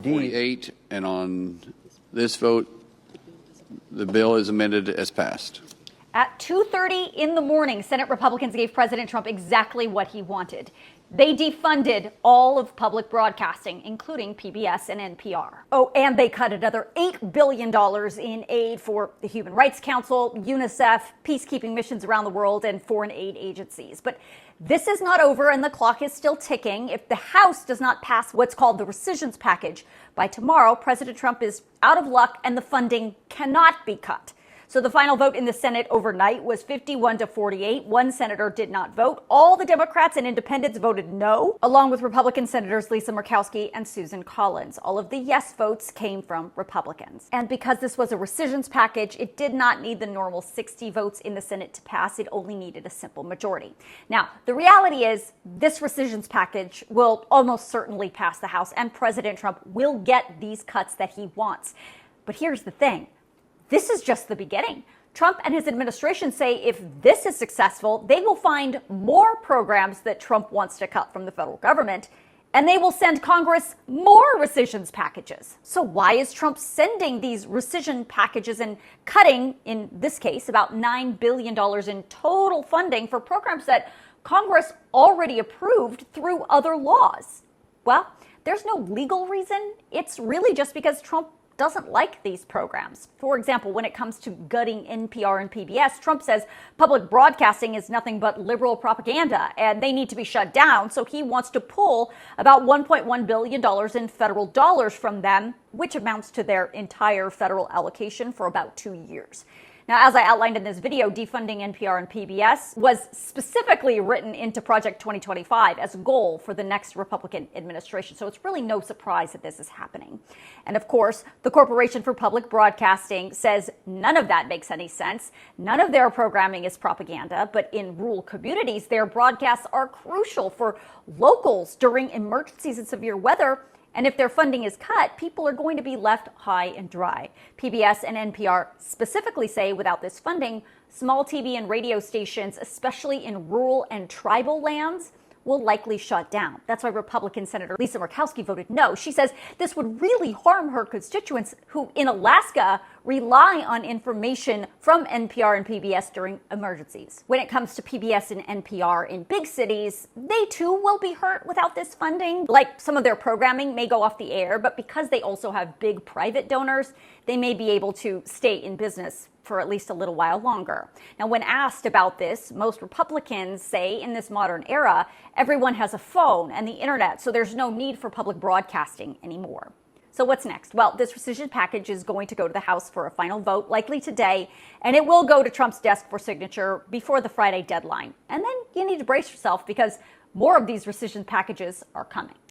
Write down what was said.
48, and on this vote, the bill is amended as passed. At 2:30 in the morning, Senate Republicans gave President Trump exactly what he wanted. They defunded all of public broadcasting, including PBS and NPR. Oh, and they cut another $8 billion in aid for the Human Rights Council, UNICEF, peacekeeping missions around the world, and foreign aid agencies. But this is not over, and the clock is still ticking. If the House does not pass what's called the rescissions package by tomorrow, President Trump is out of luck, and the funding cannot be cut. So the final vote in the Senate overnight was 51-48. One senator did not vote. All the Democrats and independents voted no, along with Republican Senators Lisa Murkowski and Susan Collins. All of the yes votes came from Republicans. And because this was a rescissions package, it did not need the normal 60 votes in the Senate to pass. It only needed a simple majority. Now, the reality is this rescissions package will almost certainly pass the House, and President Trump will get these cuts that he wants. But here's the thing. This is just the beginning. Trump and his administration say if this is successful, they will find more programs that Trump wants to cut from the federal government, and they will send Congress more rescissions packages. So why is Trump sending these rescission packages and cutting, in this case, about $9 billion in total funding for programs that Congress already approved through other laws? Well, there's no legal reason. It's really just because Trump doesn't like these programs. For example, when it comes to gutting NPR and PBS, Trump says public broadcasting is nothing but liberal propaganda and they need to be shut down. So he wants to pull about $1.1 billion in federal dollars from them, which amounts to their entire federal allocation for about 2 years. Now, as I outlined in this video, defunding NPR and PBS was specifically written into Project 2025 as a goal for the next Republican administration. So it's really no surprise that this is happening. And of course, the Corporation for Public Broadcasting says none of that makes any sense. None of their programming is propaganda, but in rural communities, their broadcasts are crucial for locals during emergencies and severe weather. And if their funding is cut, people are going to be left high and dry. PBS and NPR specifically say without this funding, small TV and radio stations, especially in rural and tribal lands, will likely shut down. That's why Republican Senator Lisa Murkowski voted no. She says this would really harm her constituents who in Alaska rely on information from NPR and PBS during emergencies. When it comes to PBS and NPR in big cities, they too will be hurt without this funding. Like some of their programming may go off the air, but because they also have big private donors, they may be able to stay in business for at least a little while longer. Now, when asked about this, most Republicans say in this modern era, everyone has a phone and the internet, so there's no need for public broadcasting anymore. So what's next? Well, this rescission package is going to go to the House for a final vote, likely today, and it will go to Trump's desk for signature before the Friday deadline. And then you need to brace yourself because more of these rescission packages are coming.